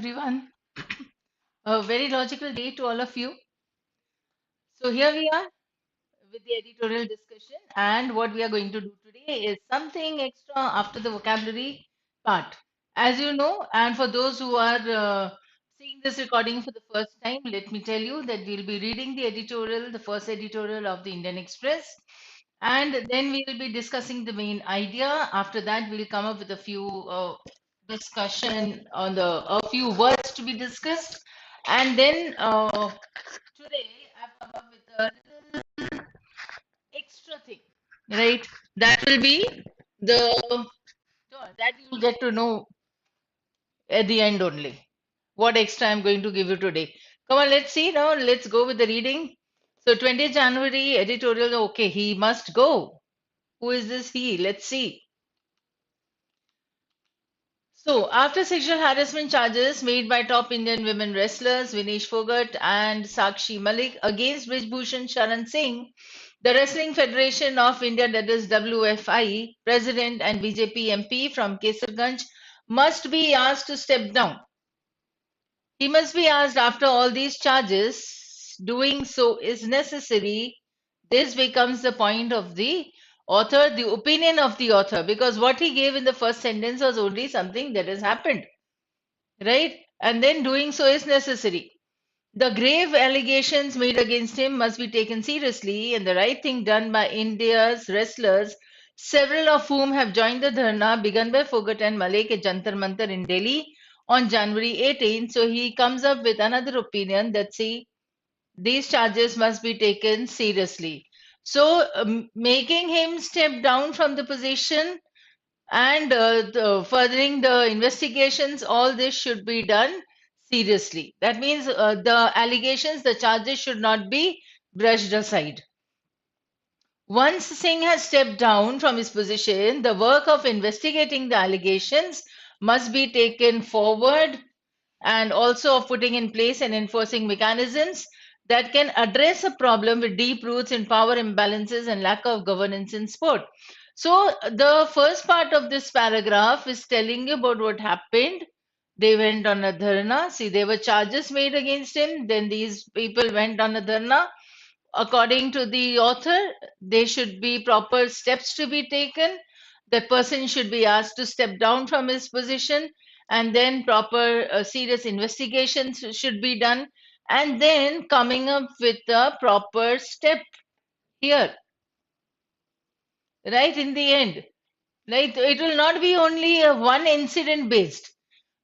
everyone. A very logical day to all of you. So, here we are with the editorial discussion, and what we are going to do today is something extra after the vocabulary part. As you know, and for those who are seeing this recording for the first time, let me tell you that we'll be reading the editorial, the first editorial of the Indian Express, and then we will be discussing the main idea. After that, we'll come up with a few discussion on a few words to be discussed, and then today I've come up with a little extra thing, right? That will be the that you'll get to know at the end only. What extra I'm going to give you today? Come on, let's see now. Let's go with the reading. So, 20th January editorial. Okay, he must go. Who is this he? Let's see. So, after sexual harassment charges made by top Indian women wrestlers Vinesh Fogart and Sakshi Malik against Brijbhushan Sharan Singh, the Wrestling Federation of India, that is WFI, President and BJP MP from Kesarganj, must be asked to step down. He must be asked after all these charges. Doing so is necessary. This becomes the point of the author, the opinion of the author, because what he gave in the first sentence was only something that has happened, right? And then doing so is necessary. The grave allegations made against him must be taken seriously, and the right thing done by India's wrestlers, several of whom have joined the dharna begun by Fogart and Malik at Jantar Mantar in Delhi on January 18th. So he comes up with another opinion that see these charges must be taken seriously. So making him step down from the position and furthering the investigations, all this should be done seriously. That means the allegations, the charges should not be brushed aside. Once Singh has stepped down from his position, the work of investigating the allegations must be taken forward, and also of putting in place and enforcing mechanisms that can address a problem with deep roots in power imbalances and lack of governance in sport. So, the first part of this paragraph is telling you about what happened. They went on a dharna. See, there were charges made against him. Then these people went on a dharna. According to the author, there should be proper steps to be taken. The person should be asked to step down from his position, and then proper serious investigations should be done, and then coming up with a proper step here, right in the end. Right? It will not be only a one incident based.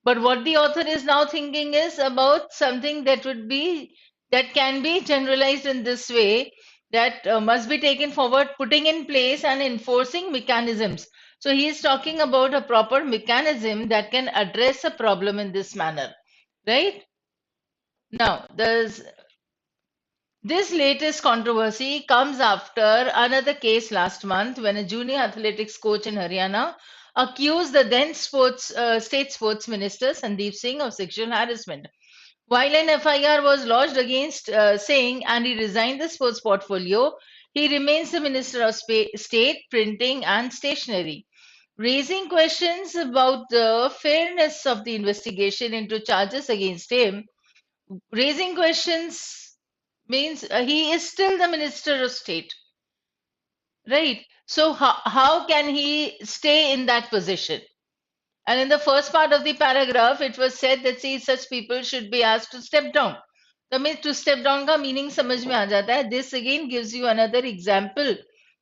But what the author is now thinking is about something that would be that can be generalized in this way, that must be taken forward, putting in place and enforcing mechanisms. So he is talking about a proper mechanism that can address a problem in this manner, right? Now, this latest controversy comes after another case last month when a junior athletics coach in Haryana accused the then state sports minister Sandeep Singh of sexual harassment. While an FIR was lodged against Singh and he resigned the sports portfolio, he remains the Minister of State, Printing and Stationery, raising questions about the fairness of the investigation into charges against him. Raising questions means he is still the Minister of State, right? So, how can he stay in that position? And in the first part of the paragraph, it was said that see, such people should be asked to step down. The means to step down का meaning समझ में आ जाता है. This again gives you another example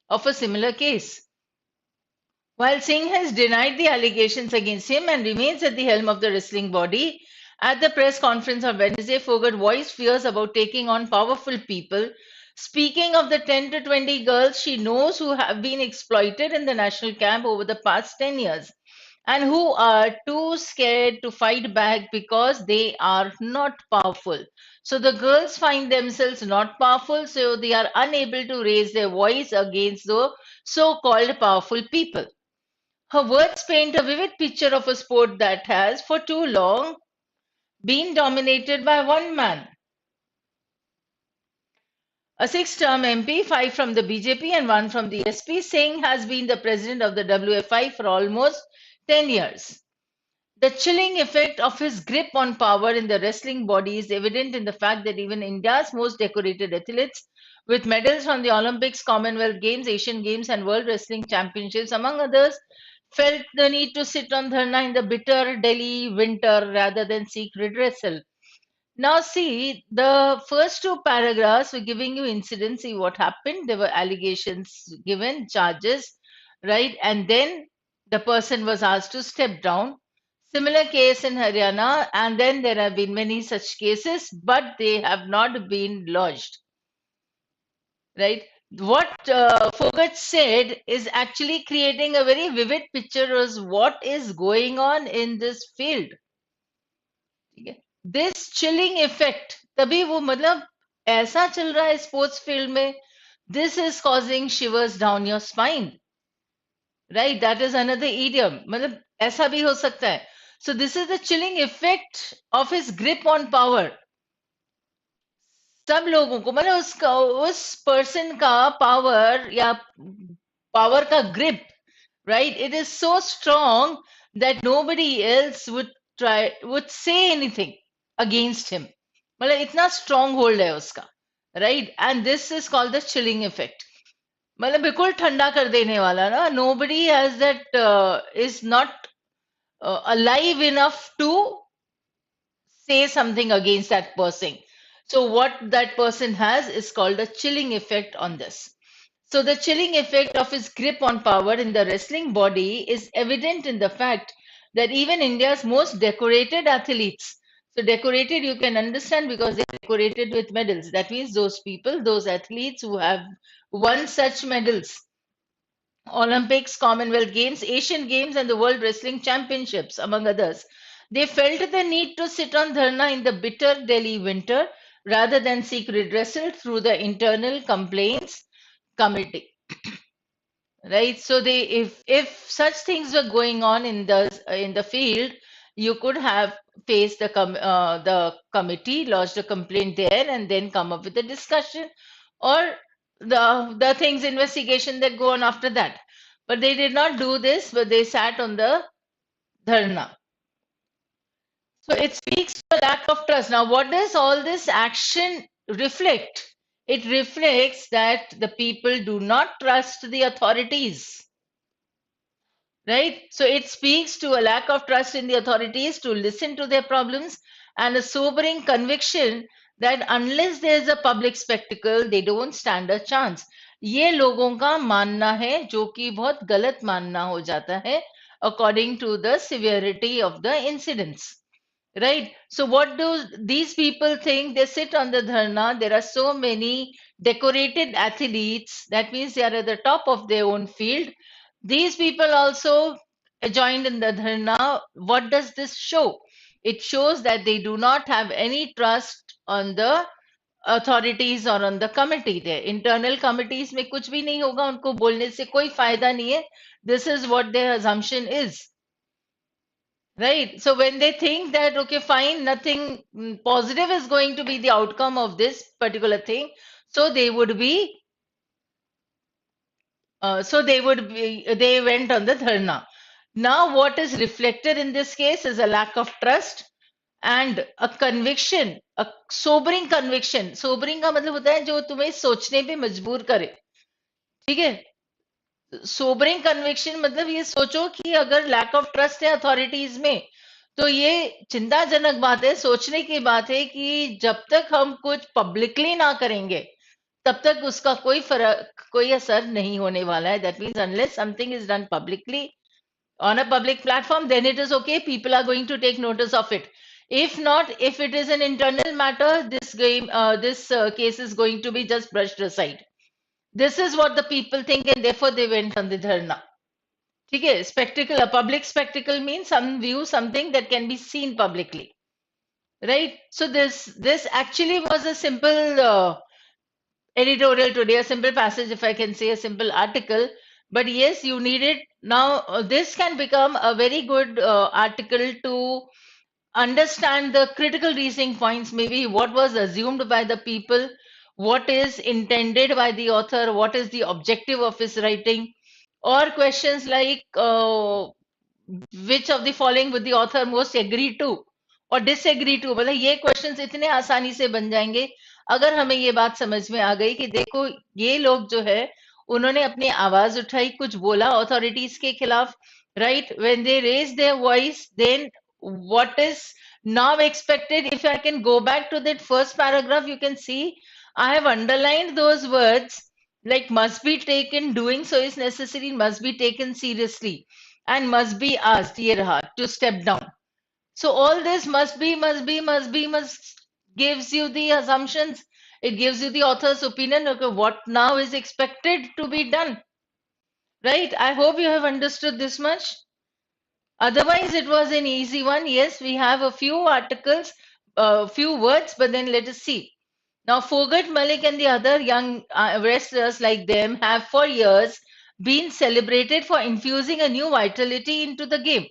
of a similar case. While Singh has denied the allegations against him and remains at the helm of the wrestling body, at the press conference on Wednesday, Fogart voiced fears about taking on powerful people. Speaking of the 10 to 20 girls she knows who have been exploited in the national camp over the past 10 years and who are too scared to fight back because they are not powerful. So the girls find themselves not powerful, so they are unable to raise their voice against the so called powerful people. Her words paint a vivid picture of a sport that has, for too long, been dominated by one man. A six-term MP, five from the BJP and one from the SP, Singh has been the president of the WFI for almost 10 years. The chilling effect of his grip on power in the wrestling body is evident in the fact that even India's most decorated athletes, with medals from the Olympics, Commonwealth Games, Asian Games, and World Wrestling Championships, among others, felt the need to sit on dharna in the bitter Delhi winter rather than seek redressal. Now, see, the first two paragraphs were giving you incidents, see what happened. There were allegations given, charges, right? And then the person was asked to step down. Similar case in Haryana, and then there have been many such cases, but they have not been lodged, right? What Fogart said is actually creating a very vivid picture of what is going on in this field. ठीक है? This chilling effect, तभी वो मतलब ऐसा चल रहा है sports field में. This is causing shivers down your spine, right? That is another idiom. मतलब ऐसा भी हो सकता है. So this is the chilling effect of his grip on power. सब लोगों को मतलब उसका उस पर्सन का पावर या पावर का grip, right? It is so strong that nobody else would say anything against him. मतलब इतना strong hold है उसका, right? And this is called the chilling effect. मतलब बिल्कुल ठंडा कर देने वाला ना. Nobody has that is not alive enough to say something against that person. So what that person has is called a chilling effect on this. So the chilling effect of his grip on power in the wrestling body is evident in the fact that even India's most decorated athletes, so decorated you can understand because they're decorated with medals. That means those people, those athletes who have won such medals, Olympics, Commonwealth Games, Asian Games, and the World Wrestling Championships, among others. They felt the need to sit on dharna in the bitter Delhi winter rather than seek redressal through the internal complaints committee. Right? So they, if such things were going on in the field, you could have faced the committee, lodged a complaint there, and then come up with a discussion, or the things investigation that go on after that. But they did not do this, but they sat on the dharna. So it speaks to a lack of trust. Now, what does all this action reflect? It reflects that the people do not trust the authorities. Right? So it speaks to a lack of trust in the authorities to listen to their problems and a sobering conviction that unless there is a public spectacle, they don't stand a chance. ये लोगों का मानना है जो कि बहुत गलत मानना हो जाता है according to the severity of the incidents. Right. So what do these people think? They sit on the dharna. There are so many decorated athletes. That means they are at the top of their own field. These people also joined in the dharna. What does this show? It shows that they do not have any trust on the authorities or on the committee. Their internal committees में कुछ भी नहीं होगा. उनको बोलने से कोई फायदा नहीं है. This is what their assumption is. Right. So when they think that, okay, fine, nothing positive is going to be the outcome of this particular thing, so they would be, they went on the dharna. Now, what is reflected in this case is a lack of trust and a conviction, a sobering conviction. Sobering का मतलब होता है जो तुम्हें सोचने पे मजबूर करे. ठीक है? सोबरिंग कन्विक्शन मतलब ये सोचो कि अगर लैक ऑफ ट्रस्ट है अथॉरिटीज में तो ये चिंताजनक बात है, सोचने की बात है कि जब तक हम कुछ पब्लिकली ना करेंगे तब तक उसका कोई असर नहीं होने वाला है. That means unless something is done publicly on a public platform, then it is okay. People are going to take notice of it. If not, if it is an internal matter, this case is going to be just brushed aside. This is what the people think, and therefore they went on the dharna. ठीक है? Spectacle, a public spectacle means some view something that can be seen publicly, right? So this actually was a simple editorial today, a simple passage, if I can say, a simple article. But yes, you need it now. This can become a very good article to understand the critical reasoning points, maybe what was assumed by the people, what is intended by the author, what is the objective of his writing, or questions like which of the following would the author most agree to और disagree to, मतलब ये questions इतने आसानी से बन जाएंगे अगर हमें ये बात समझ में आ गई कि देखो ये लोग जो है उन्होंने अपनी आवाज उठाई, कुछ बोला अथॉरिटीज के खिलाफ, right? When they raise their voice, then what is now expected? If I can go back to that first paragraph, you can see I have underlined those words like must be taken, doing so is necessary, must be taken seriously, and must be asked, ye raha, to step down. So all this must gives you the assumptions. It gives you the author's opinion. Okay, what now is expected to be done, right? I hope you have understood this much. Otherwise, it was an easy one. Yes, we have a few articles, a few words, but then let us see. Now, Fogart, Malik, and the other young wrestlers like them have for years been celebrated for infusing a new vitality into the game,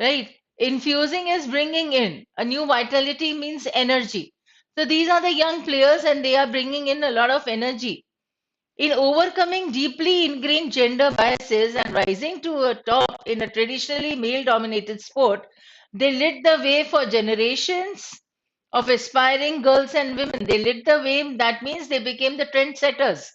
right? Infusing is bringing in. A new vitality means energy. So these are the young players and they are bringing in a lot of energy. In overcoming deeply ingrained gender biases and rising to a top in a traditionally male dominated sport, they lit the way for generations of aspiring girls and women. They lit the way, that means they became the trendsetters.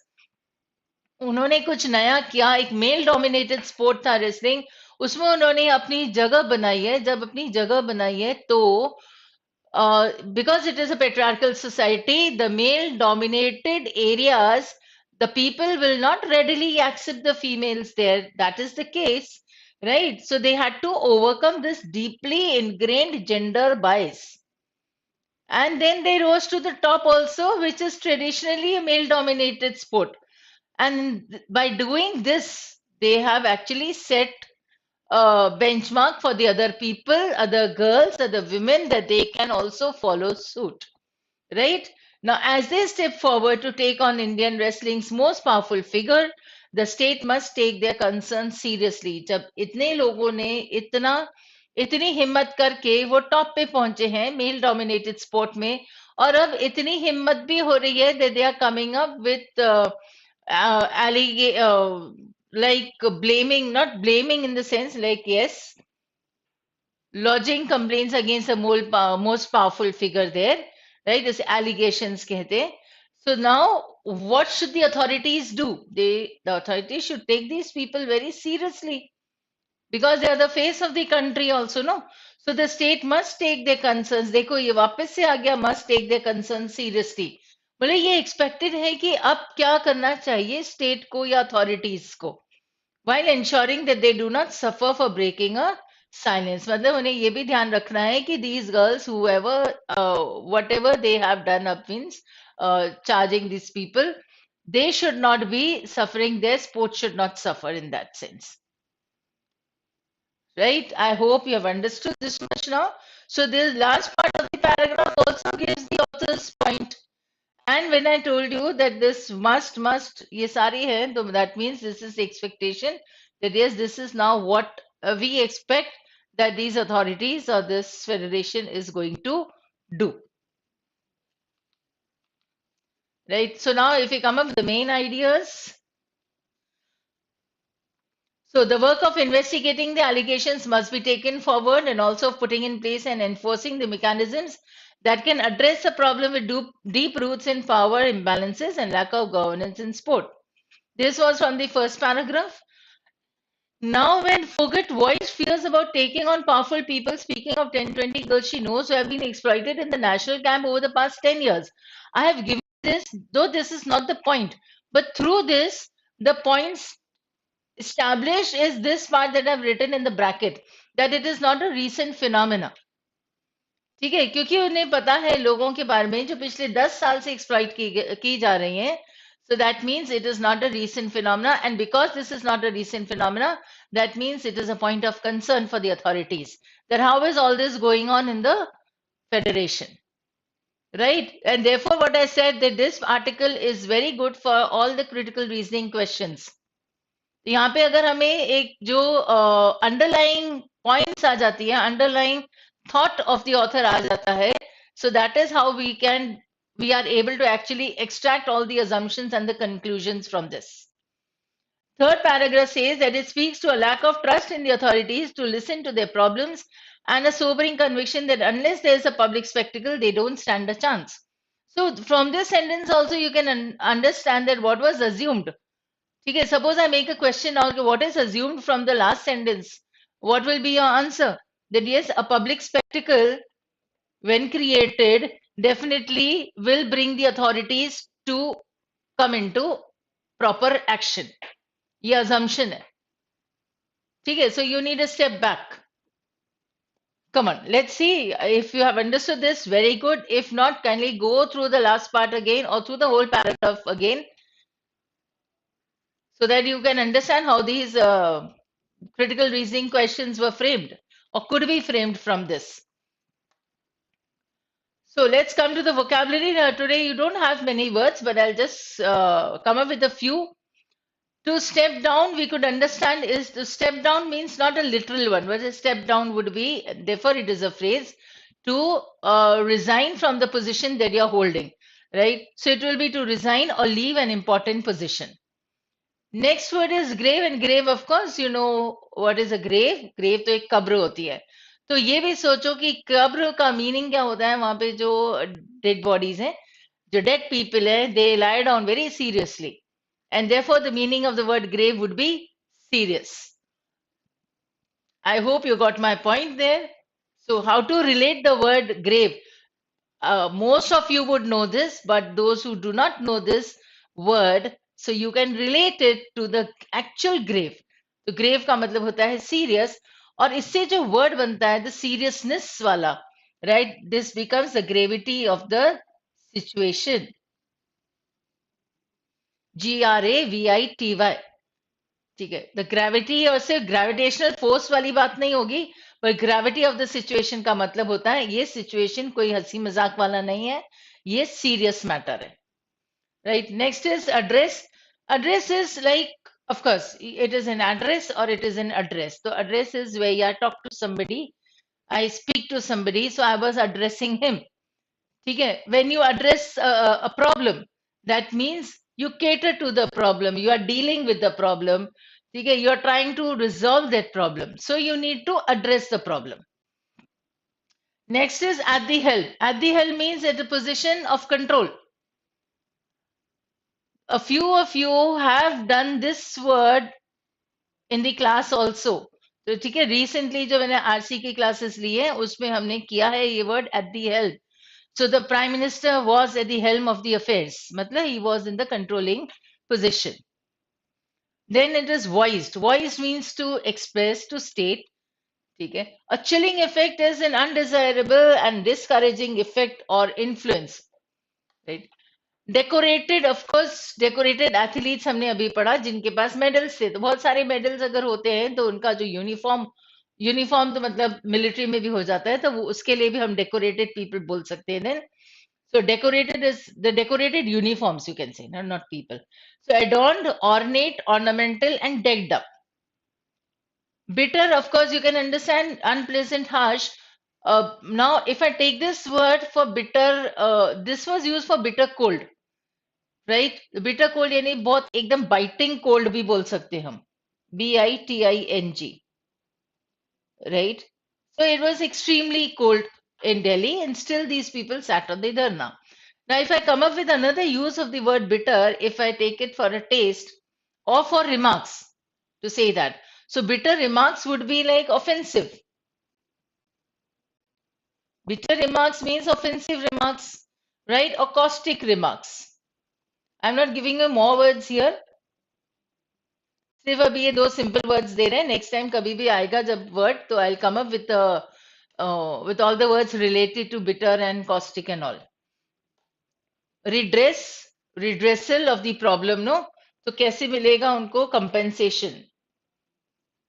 उन्होंने कुछ नया किया, एक male dominated sport था wrestling, उसमें उन्होंने अपनी जगह बनाई है। जब अपनी जगह बनाई है तो because it is a patriarchal society, the male dominated areas, the people will not readily accept the females there. That is the case, right? So they had to overcome this deeply ingrained gender bias. And then they rose to the top also, which is traditionally a male dominated sport. And by doing this, they have actually set a benchmark for the other people, other girls, other women, that they can also follow suit. Right? Now, as they step forward to take on Indian wrestling's most powerful figure, the state must take their concerns seriously. जब इतने लोगों ने इतनी हिम्मत करके वो top पे पहुंचे हैं मेल डोमिनेटेड स्पोर्ट में, और अब इतनी हिम्मत भी हो रही है that they are coming up with like blaming, not blaming in the sense like, yes, lodging complaints against the most powerful figure there, right? This allegations कहते हैं. So now, what should the authorities do? The authorities should take these people very seriously because they are the face of the country also, no? So the state must take their concerns. देखो ये वापस से आ गया, must take their concerns seriously. बोले ये expected है कि अब क्या करना चाहिए state को या authorities को, while ensuring that they do not suffer for breaking a silence. मतलब उन्हें ये भी ध्यान रखना है कि these girls, whoever, whatever they have done up means charging these people, they should not be suffering. Their sport should not suffer in that sense. Right? I hope you have understood this much now. So this last part of the paragraph also gives the author's point. And when I told you that this must, ये सारी है, so that means this is the expectation that yes, this is now what we expect that these authorities or this federation is going to do. Right? So now if we come up with the main ideas. So the work of investigating the allegations must be taken forward and also putting in place and enforcing the mechanisms that can address the problem with deep roots in power imbalances and lack of governance in sport. This was from the first paragraph. Now, when Fogart voiced fears about taking on powerful people, speaking of 10-20 girls she knows who have been exploited in the national camp over the past 10 years, I have given this, though this is not the point, but through this, the points established is this part that I've written in the bracket, that it is not a recent phenomena. ठीक है, क्योंकि उन्हें पता है लोगों के बारे में जो पिछले 10 साल से एक्सप्लॉइट की जा रही हैं. So that means it is not a recent phenomena, and because this is not a recent phenomena, that means it is a point of concern for the authorities. That how is all this going on in the federation, right? And therefore, what I said that this article is very good for all the critical reasoning questions. यहाँ पे अगर हमें एक जो underlying points आ जाती है, underlying thought of the author आ जाता है, so that is how we are able to actually extract all the assumptions and the conclusions from this. Third paragraph says that it speaks to a lack of trust in the authorities to listen to their problems and a sobering conviction that unless there is a public spectacle, they don't stand a chance. So, from this sentence also, you can understand that what was assumed. Okay, suppose I make a question now, okay, what is assumed from the last sentence? What will be your answer? That yes, a public spectacle, when created, definitely will bring the authorities to come into proper action. ये assumption है. ठीक है, so you need a step back. Come on, let's see if you have understood this. Very good. If not, kindly go through the last part again or through the whole paragraph again so that you can understand how these critical reasoning questions were framed or could be framed from this. So let's come to the vocabulary. Now, today you don't have many words, but I'll just come up with a few. To step down, we could understand is to step down means not a literal one. What a step down would be, therefore, it is a phrase to resign from the position that you're holding, right? So it will be to resign or leave an important position. Next word is grave, and grave, of course, you know what is a grave. Grave तो एक कब्र होती है. तो ये भी सोचो कि कब्र का मीनिंग क्या होता है. वहां पे जो डेड बॉडीज हैं, जो डेड पीपल है, they lie down very seriously, and therefore the meaning of the word grave would be serious. I hope you got my point there. So how to relate the word grave? Most of you would know this, but those who do not know this word, so you can relate it to the actual grave. तो grave का मतलब होता है serious, और इससे जो word बनता है the seriousness वाला, right? This becomes the gravity of the situation. GRAVITY. ठीक है, द ग्रेविटी और सिर्फ ग्रेविटेशनल फोर्स वाली बात नहीं होगी, पर ग्रेविटी ऑफ द सिचुएशन का मतलब होता है ये सिचुएशन कोई हंसी मजाक वाला नहीं है, ये सीरियस मैटर है. Right, next is address. Address is like, of course it is an address और इट इज एन एड्रेस. तो address is where I talk to somebody, I speak to somebody, so I was addressing him. ठीक है, when you address a problem, that means you cater to the problem, you are dealing with the problem. Okay, you are trying to resolve that problem, so you need to address the problem. Next is at the helm. At the helm means at the position of control. A few of you have done this word in the class also. तो ठीक है, recently जो मैंने RC की classes ली है उसमें हमने किया है ये word at the helm. So the prime minister was at the helm of the affairs. Matlab he was in the controlling position. Then it is voiced. Voiced means to express, to state. Okay. A chilling effect is an undesirable and discouraging effect or influence. Right. Decorated, of course, decorated athletes हमने अभी पढ़ा जिनके पास medals थे. तो बहुत सारे medals अगर होते हैं तो उनका जो यूनिफॉर्म तो मतलब मिलिट्री में भी हो जाता है, तो वो उसके लिए भी हम डेकोरेटेड पीपल बोल सकते हैं. Then so decorated is the decorated uniforms, you can say, no, not people. So adorned, ornate, ornamental, and decked up. Bitter, of course, you can understand unpleasant, harsh. Now, if I take this word for bitter, this was used for bitter cold, right? Bitter cold यानी बहुत एकदम biting cold भी बोल सकते हम. BITING, right? So it was extremely cold in Delhi, and still these people sat on the dharna. Now, if I come up with another use of the word bitter, if I take it for a taste or for remarks, to say that. So, bitter remarks would be like offensive. Bitter remarks means offensive remarks, right? Or caustic remarks. I'm not giving you more words here. सिर्फ अभी ये दो simple words दे रहे हैं. Next time कभी भी आएगा जब वर्ड, तो I come up with all the words related to bitter and caustic and all. Redressal of the problem, no? तो कैसे मिलेगा उनको compensation?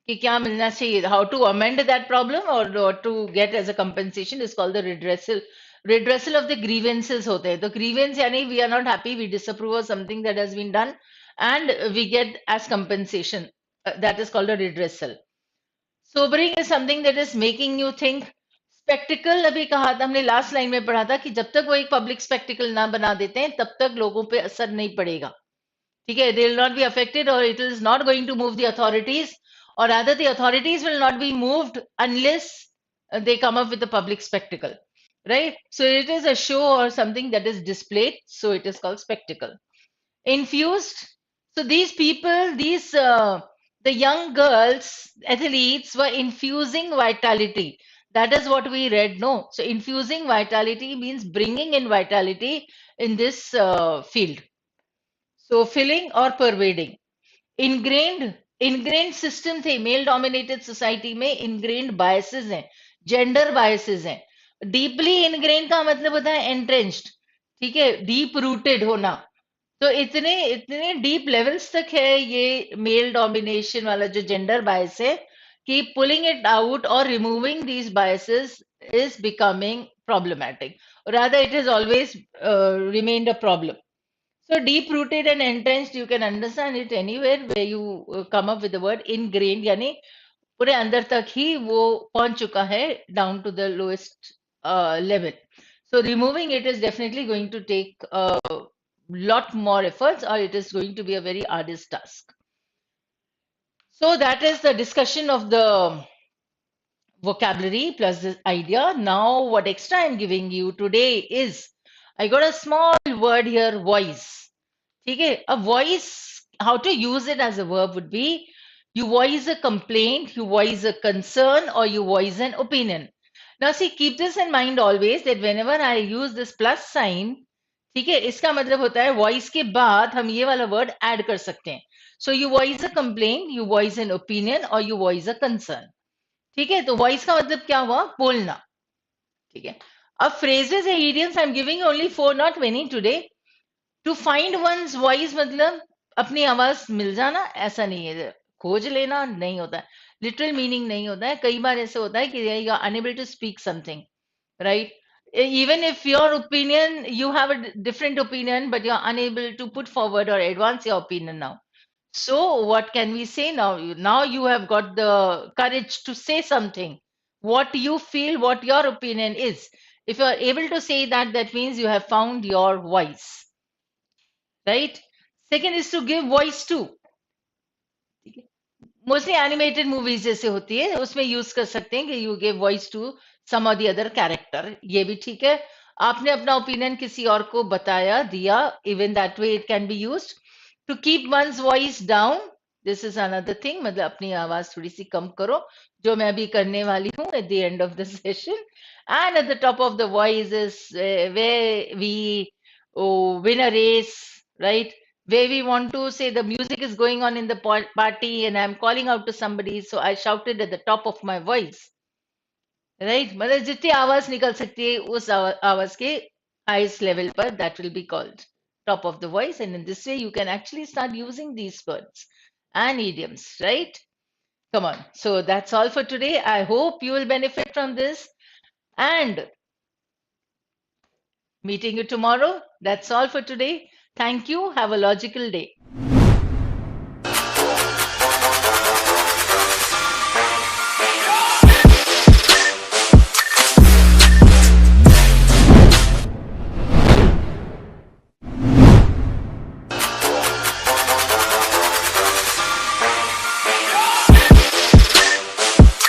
कि क्या मिलना चाहिए? How to amend that problem or to get as a compensation is called the redressal. Redressal of the grievances होते हैं. तो grievance यानी we are not happy, we disapprove of something that has been done, and we get as compensation. That is called a redressal. Sobering is something that is making you think. Spectacled अभी कहा था हमने, last line में पढ़ा था कि जब तक वो एक पब्लिक स्पेक्टिकल ना बना देते हैं तब तक लोगों पे असर नहीं पड़ेगा. ठीक है, they will not be affected, or it is not going to move the authorities, or rather the authorities will not be moved unless they come up with a public spectacle, right? So it is a show or something that is displayed, so it is called spectacle. Infused. So these people, these the young girls, athletes were infusing vitality. That is what we read, no? So infusing vitality means bringing in vitality in this field. So filling or pervading. Ingrained, ingrained system थे, male dominated society में ingrained biases हैं, gender biases हैं. Deeply ingrained का मतलब होता है entrenched, ठीक है, डीप रूटेड होना. तो इतने इतने डीप लेवल्स तक है ये मेल डोमिनेशन वाला जो जेंडर बायस है कि पुलिंग इट आउट और removing these biases is becoming problematic. Rather, it has always remained a problem. So deep rooted and entrenched, you can understand it anywhere where you come up with the word ingrained, यानी पूरे अंदर तक ही वो पहुंच चुका है, down to the lowest level. So removing it is definitely going to take a lot more efforts, or it is going to be a very arduous task. So that is the discussion of the vocabulary plus this idea. Now, what extra I'm giving you today is I got a small word here, voice. Okay, a voice, how to use it as a verb would be you voice a complaint, you voice a concern, or you voice an opinion. Now, see, keep this in mind always that whenever I use this plus sign, ठीक है, इसका मतलब होता है voice के बाद हम ये वाला वर्ड ऐड कर सकते हैं. So you voice a complain, you voice an opinion, और यू वॉइस अ कंसर्न. ठीक है, तो वॉइस का मतलब क्या हुआ? बोलना. ठीक है, अब phrases and idioms I am giving only 4, not many today. To find one's voice मतलब अपनी आवाज मिल जाना, ऐसा नहीं है. खोज लेना नहीं होता है, लिटरल मीनिंग नहीं होता है. कई बार ऐसे होता है कि you are unable to speak something, right? Even if your opinion, you have a different opinion, but you're unable to put forward or advance your opinion now. So what can we say now? Now you have got the courage to say something, what you feel, what your opinion is. If you are able to say that, that means you have found your voice, right? Second is to give voice to. Mostly animated movies जैसे होती है उसमें use कर सकते हैं कि you give voice to some of the other character, ये भी ठीक है. आपने अपना ओपिनियन किसी और को बताया, दिया, even that way it can be used. To keep one's voice down, this is another thing, मतलब अपनी आवाज थोड़ी सी कम करो, जो मैं अभी करने वाली हूँ at the end of the session. And at the top of the voice is way we win a race, right? Where we want to say the music is going on in the party and I'm calling out to somebody, so I shouted at the top of my voice, right? मतलब जितनी आवाज निकल सकती है उस आवाज के highest level पर, that will be called top of the voice. And in this way you can actually start using these words and idioms, right? Come on. So that's all for today. I hope you will benefit from this, and meeting you tomorrow. That's all for today. Thank you. Have a logical day.